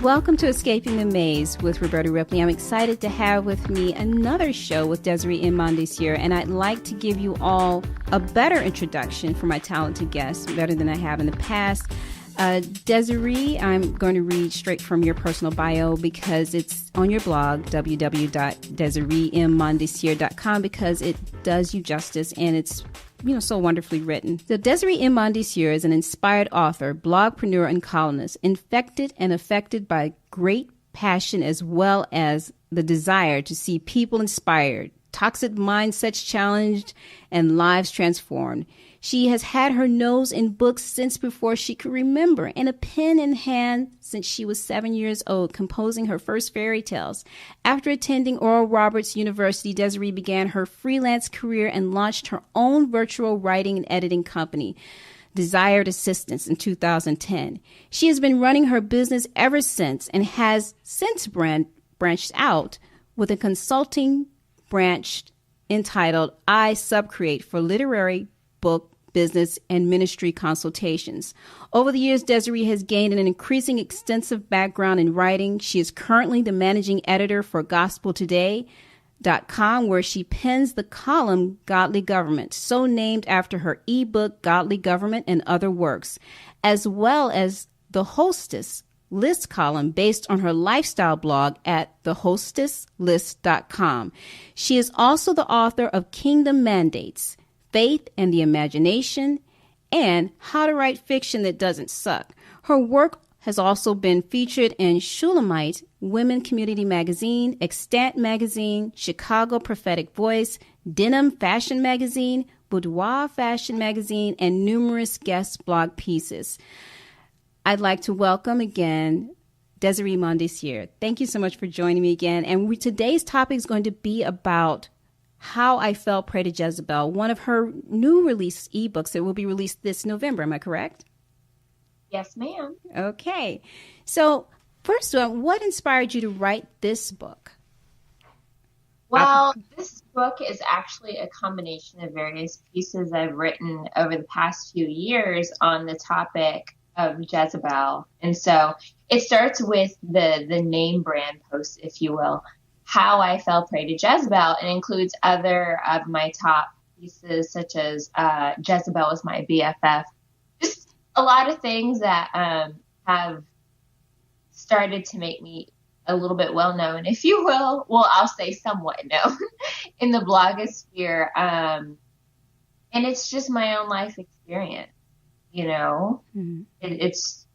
Welcome to Escaping the Maze with Roberta Ripley. I'm excited to have with me another show with Desiree M. Mondesir, and I'd like to give you all a better introduction for my talented guests, better than I have in the past. Desiree, I'm going to read straight from your personal bio because it's on your blog, www.DesireeMMondesir.com, because it does you justice and it's so wonderfully written. So Desiree M. Mondesir is an inspired author, blogpreneur, and columnist, infected and affected by great passion as well as the desire to see people inspired, toxic mindsets challenged, and lives transformed. She has had her nose in books since before she could remember, and a pen in hand since she was 7 years old, composing her first fairy tales. After attending Oral Roberts University, Desiree began her freelance career and launched her own virtual writing and editing company, Desired Assistance, in 2010. She has been running her business ever since and has since branched out with a consulting branch entitled I Subcreate for literary, book, business, and ministry consultations. Over the years, Desiree has gained an increasing extensive background in writing. She is currently the managing editor for GospelToday.com, where she pens the column Godly Government, so named after her ebook Godly Government and Other Works, as well as the Hostess List column based on her lifestyle blog at thehostesslist.com. She is also the author of Kingdom Mandates, Faith and the Imagination, and How to Write Fiction That Doesn't Suck. Her work has also been featured in Shulamite, Women Community Magazine, Extant Magazine, Chicago Prophetic Voice, Denim Fashion Magazine, Boudoir Fashion Magazine, and numerous guest blog pieces. I'd like to welcome again Desiree Mondesir. Thank you so much for joining me again. And today's topic is going to be about How I Fell Prey to Jezebel, one of her new release ebooks that will be released this November. Am I correct? Yes, ma'am. Okay. So first of all, what inspired you to write this book? Well, this book is actually a combination of various pieces I've written over the past few years on the topic of Jezebel. And so it starts with the name brand post, if you will, How I Fell Prey to Jezebel, and includes other of my top pieces, such as Jezebel is my BFF. Just a lot of things that have started to make me a little bit well-known, if you will. Well, I'll say somewhat known in the blogosphere. And it's just my own life experience, Mm-hmm. It's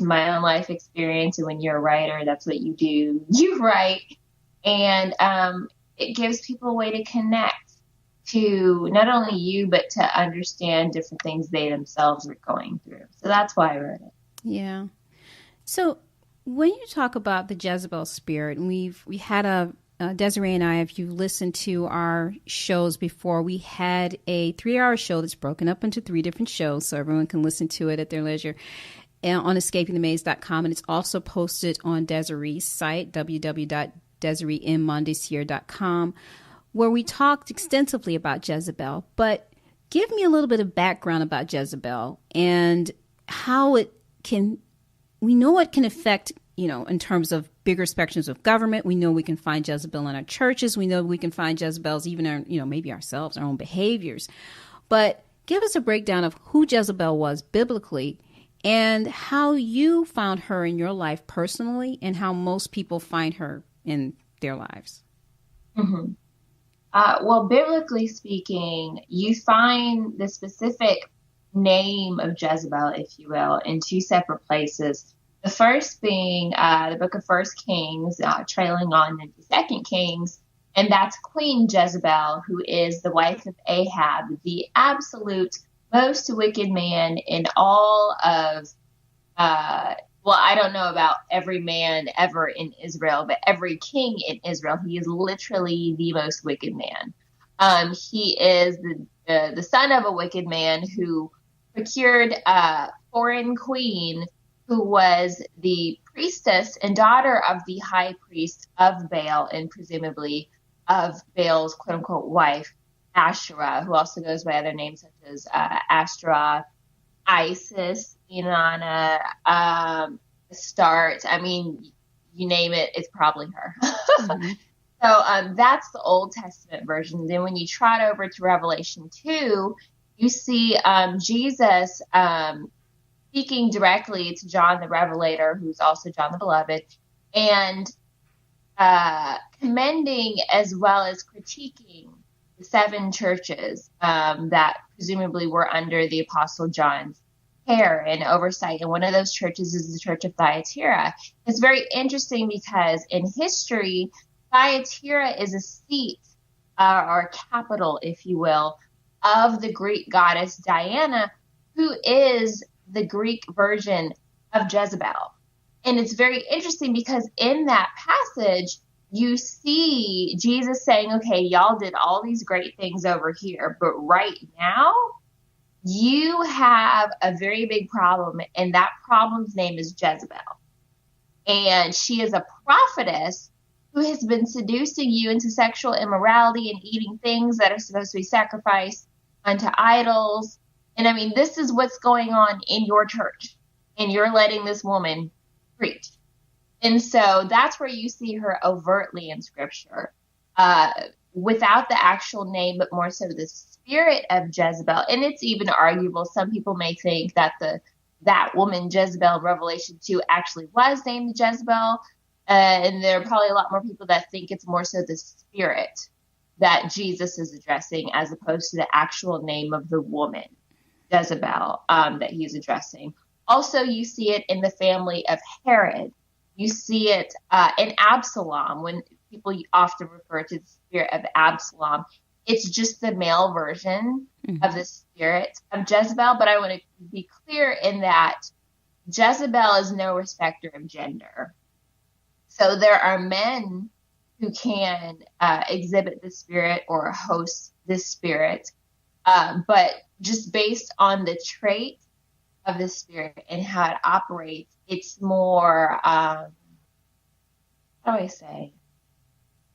my own life experience. And when you're a writer, that's what you do. You write. And it gives people a way to connect to not only you, but to understand different things they themselves are going through. So that's why I wrote it. Yeah. So when you talk about the Jezebel spirit, and we had Desiree and I, if you listened to our shows before, we had a 3-hour show that's broken up into 3 different shows so everyone can listen to it at their leisure on escapingthemaze.com. And it's also posted on Desiree's site, www.DesireeMMondesir.com, where we talked extensively about Jezebel. But give me a little bit of background about Jezebel and how we know it can affect, in terms of bigger spectrums of government. We know we can find Jezebel in our churches. We know we can find Jezebels even in, maybe ourselves, our own behaviors. But give us a breakdown of who Jezebel was biblically and how you found her in your life personally and how most people find her in their lives. Mm-hmm. Well, biblically speaking, you find the specific name of Jezebel, if you will, in 2 separate places. The first being the book of 1 Kings, trailing on into 2 Kings, and that's Queen Jezebel, who is the wife of Ahab, the absolute most wicked man in all of, I don't know about every man ever in Israel, but every king in Israel. He is literally the most wicked man. He is the son of a wicked man who procured a foreign queen who was the priestess and daughter of the high priest of Baal, and presumably of Baal's quote-unquote wife, Asherah, who also goes by other names such as Ashtaroth, Isis, Inanna, start. I mean, you name it, it's probably her. Mm-hmm. So that's the Old Testament version. Then when you trot over to Revelation 2, you see Jesus speaking directly to John the Revelator, who's also John the Beloved, and commending as well as critiquing the 7 churches that presumably were under the Apostle John's care and oversight. And one of those churches is the Church of Thyatira. It's very interesting because in history, Thyatira is a seat or capital, if you will, of the Greek goddess Diana, who is the Greek version of Jezebel. And it's very interesting because in that passage, you see Jesus saying, okay, y'all did all these great things over here, but right now you have a very big problem, and that problem's name is Jezebel. And she is a prophetess who has been seducing you into sexual immorality and eating things that are supposed to be sacrificed unto idols. And I mean, this is what's going on in your church, and you're letting this woman preach. And so that's where you see her overtly in Scripture, without the actual name, but more so the spirit of Jezebel. And it's even arguable. Some people may think that that woman Jezebel in Revelation 2 actually was named Jezebel. And there are probably a lot more people that think it's more so the spirit that Jesus is addressing as opposed to the actual name of the woman, Jezebel, that he's addressing. Also, you see it in the family of Herod. You see it in Absalom, when people often refer to the spirit of Absalom. It's just the male version of the spirit of Jezebel. But I want to be clear in that Jezebel is no respecter of gender. So there are men who can exhibit the spirit or host this spirit, but just based on the trait of the spirit and how it operates, it's more, how do I say?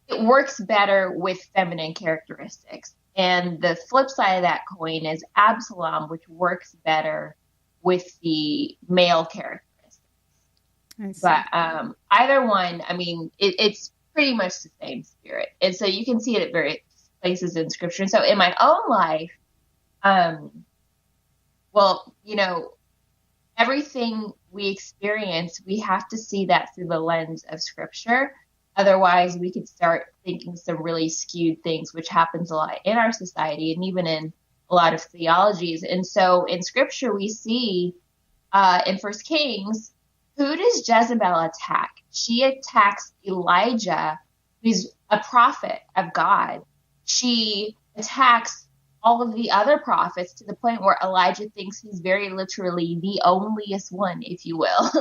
It works better with feminine characteristics. And the flip side of that coin is Absalom, which works better with the male characteristics. But either one, I mean, it's pretty much the same spirit. And so you can see it at various places in Scripture. And so in my own life, well, you know, everything we experience, we have to see that through the lens of Scripture. Otherwise, we could start thinking some really skewed things, which happens a lot in our society and even in a lot of theologies. And so in Scripture, we see in 1 Kings, who does Jezebel attack? She attacks Elijah, who's a prophet of God. She attacks all of the other prophets to the point where Elijah thinks he's very literally the onlyest one, if you will,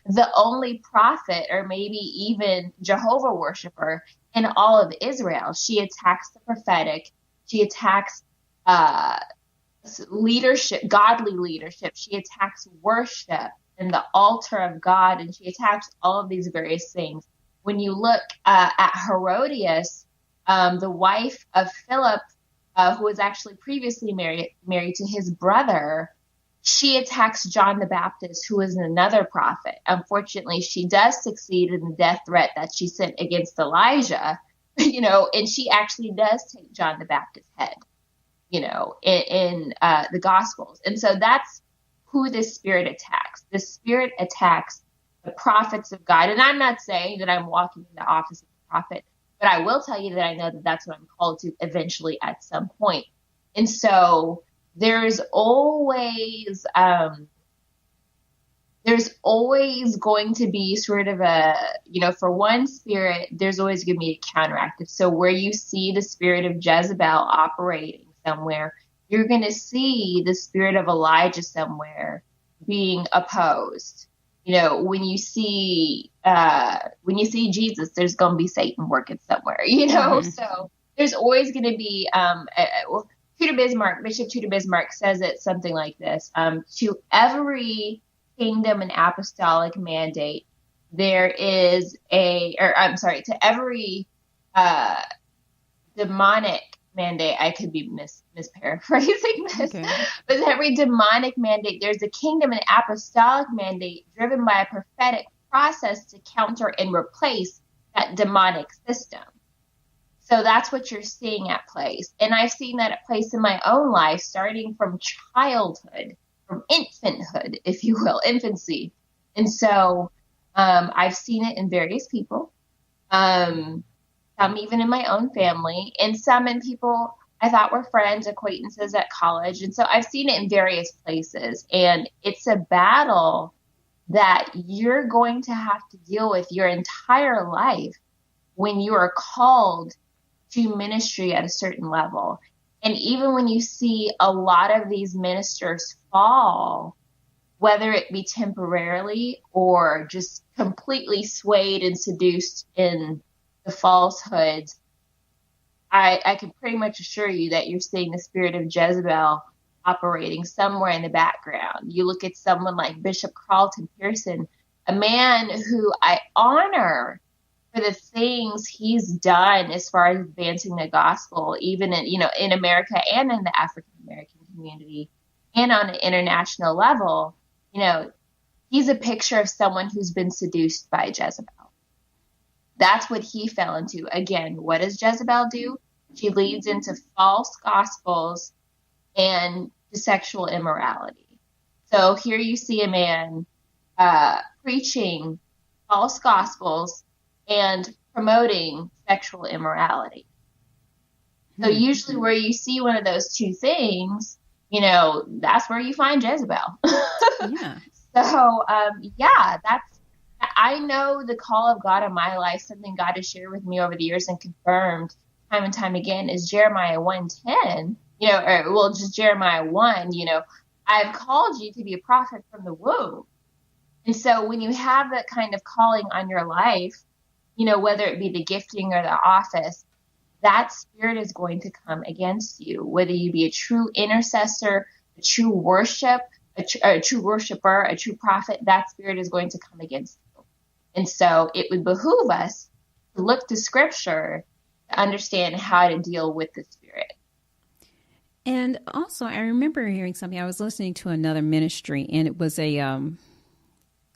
the only prophet or maybe even Jehovah worshiper in all of Israel. She attacks the prophetic. She attacks leadership, godly leadership. She attacks worship and the altar of God, and she attacks all of these various things. When you look at Herodias, the wife of Philip, who was actually previously married to his brother, she attacks John the Baptist, who is another prophet. Unfortunately, she does succeed in the death threat that she sent against Elijah, you know, and she actually does take John the Baptist's head, you know, in the Gospels. And so that's who this spirit attacks. The spirit attacks the prophets of God. And I'm not saying that I'm walking in the office of the prophet, but I will tell you that I know that that's what I'm called to eventually at some point. And so there's always going to be sort of a, you know, for one spirit, there's always going to be a counteractive. So where you see the spirit of Jezebel operating somewhere, you're going to see the spirit of Elijah somewhere being opposed. You know, when you see Jesus, there's going to be Satan working somewhere, you know? Mm-hmm. So there's always going to be, Bishop Tudor Bismarck says it something like this, to every kingdom and apostolic mandate, there is to every demonic mandate, I could be misparaphrasing this, Okay. but every demonic mandate, there's a kingdom and apostolic mandate driven by a prophetic process to counter and replace that demonic system. So that's what you're seeing at place. And I've seen that at place in my own life, starting from childhood, from infanthood, if you will, infancy. And so I've seen it in various people, some even in my own family, and some in people I thought were friends, acquaintances at college. And so I've seen it in various places. And it's a battle that you're going to have to deal with your entire life when you are called to ministry at a certain level. And even when you see a lot of these ministers fall, whether it be temporarily or just completely swayed and seduced in the falsehoods, I can pretty much assure you that you're seeing the spirit of Jezebel operating somewhere in the background. You look at someone like Bishop Carlton Pearson, a man who I honor for the things he's done as far as advancing the gospel, even in America and in the African American community and on an international level. He's a picture of someone who's been seduced by Jezebel. That's what he fell into. Again, what does Jezebel do? She leads into false gospels and to sexual immorality. So here you see a man preaching false gospels and promoting sexual immorality. So usually where you see one of those two things, that's where you find Jezebel. Yeah. So, I know the call of God in my life, something God has shared with me over the years and confirmed time and time again, is Jeremiah 1:10, just Jeremiah 1, I've called you to be a prophet from the womb. And so when you have that kind of calling on your life, whether it be the gifting or the office, that spirit is going to come against you, whether you be a true intercessor, a true worshiper, a true prophet, that spirit is going to come against you. And so it would behoove us to look to scripture to understand how to deal with the spirit. And also, I remember hearing something. I was listening to another ministry, and it was the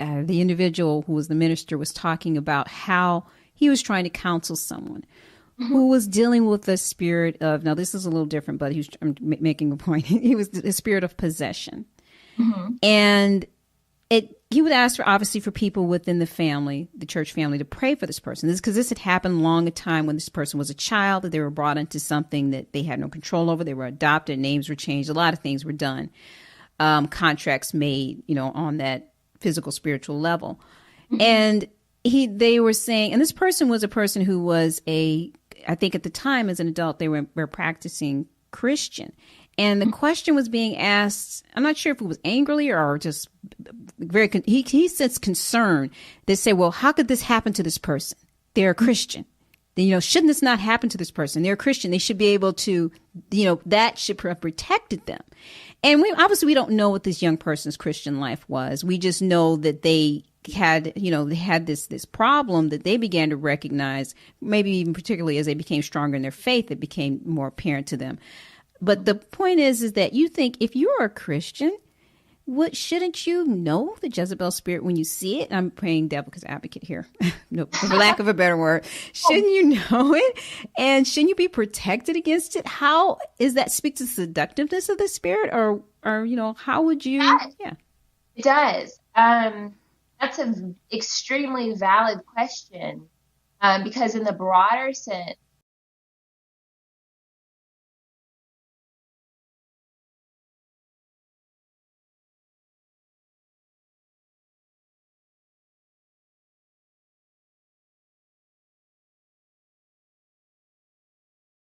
individual who was the minister was talking about how he was trying to counsel someone who was dealing with the spirit of, now this is a little different, but I'm making a point. He was the spirit of possession. And he would ask for people within the family, the church family, to pray for this person. Because this had happened long a time when this person was a child, that they were brought into something that they had no control over. They were adopted, names were changed, a lot of things were done, contracts made, on that physical, spiritual level. And they were saying, and this person was a person who was I think at the time as an adult, they were practicing Christian. And the question was being asked, I'm not sure if it was angrily or just he sensed concern. They say, well, how could this happen to this person? They're a Christian. Shouldn't this not happen to this person? They're a Christian. They should be able to, that should have protected them. And we don't know what this young person's Christian life was. We just know that they had this problem that they began to recognize, maybe even particularly as they became stronger in their faith, it became more apparent to them. But the point is that you think if you're a Christian, shouldn't you know the Jezebel spirit when you see it? I'm playing devil's advocate here, no, for lack of a better word. Shouldn't you know it? And shouldn't you be protected against it? How is that speak to the seductiveness of the spirit, or how would you? Yeah, it does. That's an extremely valid question, because in the broader sense,